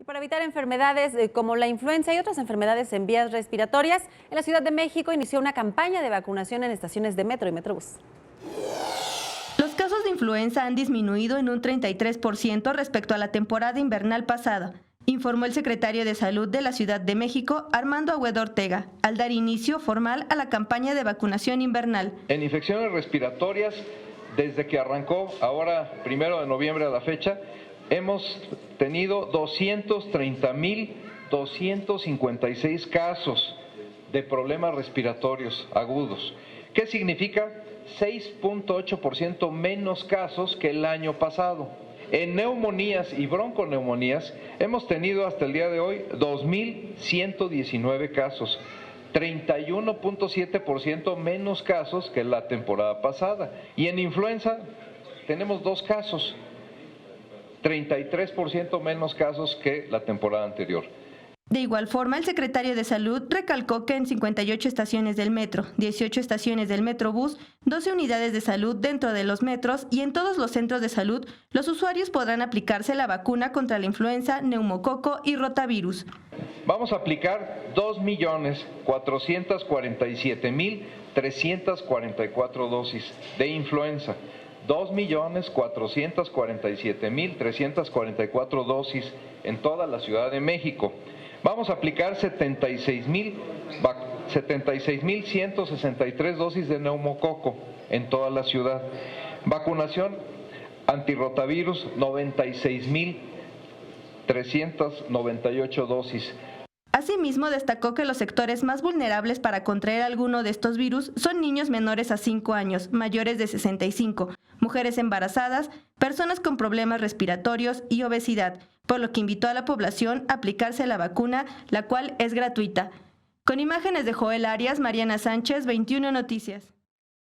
Para evitar enfermedades como la influenza y otras enfermedades en vías respiratorias, en la Ciudad de México inició una campaña de vacunación en estaciones de metro y metrobús. Los casos de influenza han disminuido en un 33% respecto a la temporada invernal pasada, informó el secretario de Salud de la Ciudad de México, Armando Agüed Ortega, al dar inicio formal a la campaña de vacunación invernal. En infecciones respiratorias, desde que arrancó ahora 1 de noviembre a la fecha, hemos tenido 230,256 casos de problemas respiratorios agudos. ¿Qué significa? 6.8% menos casos que el año pasado. En neumonías y bronconeumonías hemos tenido hasta el día de hoy 2,119 casos. 31.7% menos casos que la temporada pasada. Y en influenza tenemos 2 casos. 33% menos casos que la temporada anterior. De igual forma, el secretario de Salud recalcó que en 58 estaciones del metro, 18 estaciones del Metrobús, 12 unidades de salud dentro de los metros y en todos los centros de salud, los usuarios podrán aplicarse la vacuna contra la influenza, neumococo y rotavirus. Vamos a aplicar 2,447,344 dosis de influenza. 2,447,344 dosis en toda la Ciudad de México. Vamos a aplicar 76,163 dosis de neumococo en toda la ciudad. Vacunación antirrotavirus, 96,398 dosis. Asimismo, destacó que los sectores más vulnerables para contraer alguno de estos virus son niños menores a 5 años, mayores de 65, mujeres embarazadas, personas con problemas respiratorios y obesidad, por lo que invitó a la población a aplicarse la vacuna, la cual es gratuita. Con imágenes de Joel Arias, Mariana Sánchez, 21 Noticias.